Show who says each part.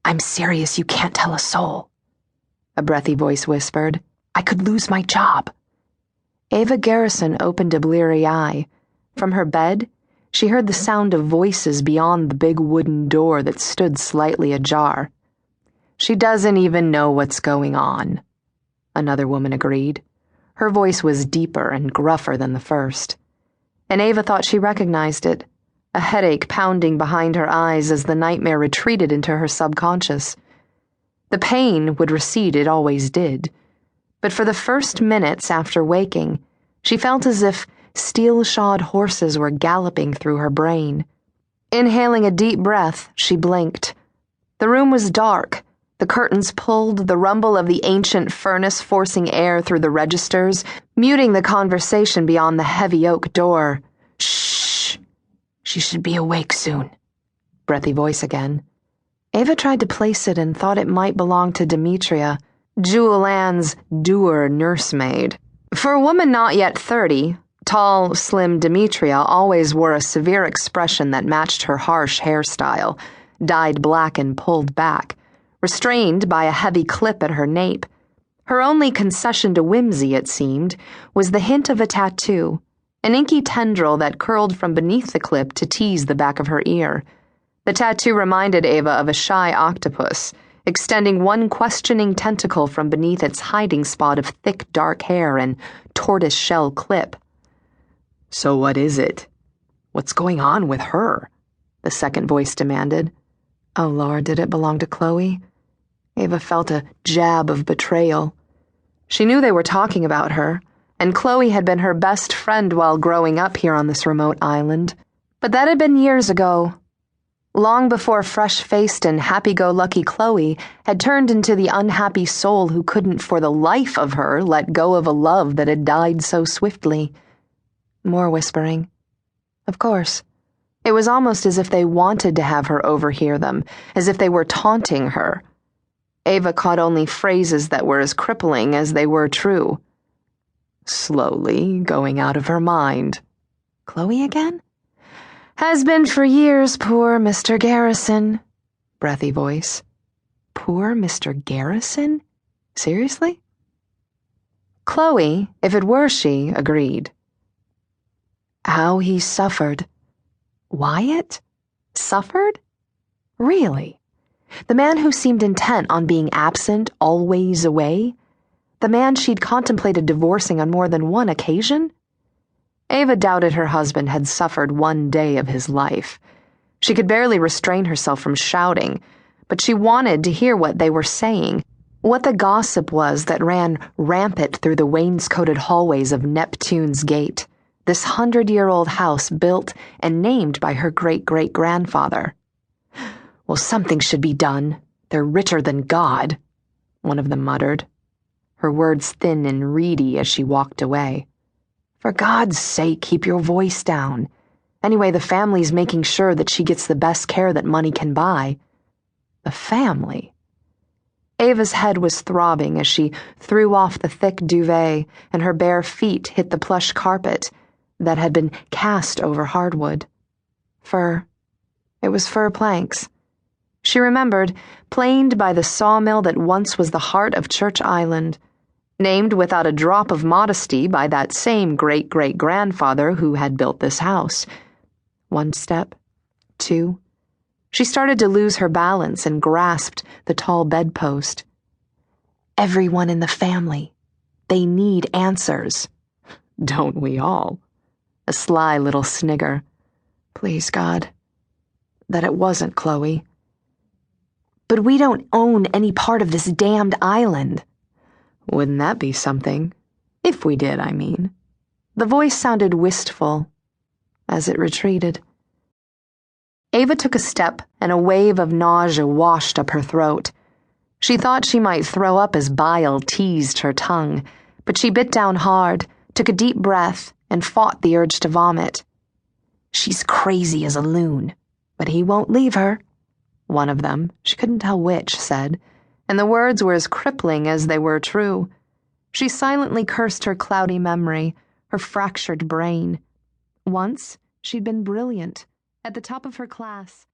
Speaker 1: I'm serious, you can't tell a soul, a breathy voice whispered. I could lose my job. Ava Garrison opened a bleary eye. From her bed, she heard the sound of voices beyond the big wooden door that stood slightly ajar. She doesn't even know what's going on, another woman agreed. Her voice was deeper and gruffer than the first, and Ava thought she recognized it, a headache pounding behind her eyes as the nightmare retreated into her subconscious. The pain would recede, it always did, but for the first minutes after waking, she felt as if steel-shod horses were galloping through her brain. Inhaling a deep breath, she blinked. The room was dark, the curtains pulled, the rumble of the ancient furnace forcing air through the registers, muting the conversation beyond the heavy oak door. Shh! She should be awake soon. Breathy voice again. Ava tried to place it and thought it might belong to Demetria, Jewel Ann's dour nursemaid. For a woman not yet 30, tall, slim Demetria always wore a severe expression that matched her harsh hairstyle, dyed black and pulled back, restrained by a heavy clip at her nape. Her only concession to whimsy, it seemed, was the hint of a tattoo, an inky tendril that curled from beneath the clip to tease the back of her ear. The tattoo reminded Ava of a shy octopus, extending one questioning tentacle from beneath its hiding spot of thick dark hair and tortoise-shell clip. So what is it? What's going on with her? The second voice demanded. Oh Lord, did it belong to Chloe? Ava felt a jab of betrayal. She knew they were talking about her, and Chloe had been her best friend while growing up here on this remote island. But that had been years ago. Long before fresh-faced and happy-go-lucky Chloe had turned into the unhappy soul who couldn't for the life of her let go of a love that had died so swiftly. More whispering. Of course. It was almost as if they wanted to have her overhear them, as if they were taunting her. Ava caught only phrases that were as crippling as they were true. Slowly going out of her mind. Chloe again? Has been for years, poor Mr. Garrison. Breathy voice. Poor Mr. Garrison? Seriously? Chloe, if it were she, agreed. How he suffered. Wyatt? Suffered? Really? The man who seemed intent on being absent, always away? The man she'd contemplated divorcing on more than one occasion? Ava doubted her husband had suffered one day of his life. She could barely restrain herself from shouting, but she wanted to hear what they were saying, what the gossip was that ran rampant through the wainscoted hallways of Neptune's Gate, this 100-year-old house built and named by her great-great-grandfather. Well, something should be done. They're richer than God, one of them muttered, her words thin and reedy as she walked away. For God's sake, keep your voice down. Anyway, the family's making sure that she gets the best care that money can buy. The family? Ava's head was throbbing as she threw off the thick duvet and her bare feet hit the plush carpet that had been cast over hardwood. Fur. It was fir planks. She remembered, planed by the sawmill that once was the heart of Church Island, named without a drop of modesty by that same great-great-grandfather who had built this house. One step, two. She started to lose her balance and grasped the tall bedpost. Everyone in the family. They need answers. Don't we all? A sly little snigger. Please, God, that it wasn't Chloe. But we don't own any part of this damned island. Wouldn't that be something? If we did, I mean. The voice sounded wistful as it retreated. Ava took a step, and a wave of nausea washed up her throat. She thought she might throw up as bile teased her tongue, but she bit down hard, took a deep breath, and fought the urge to vomit. She's crazy as a loon, but he won't leave her. One of them, she couldn't tell which, said, and the words were as crippling as they were true. She silently cursed her cloudy memory, her fractured brain. Once, she'd been brilliant, at the top of her class.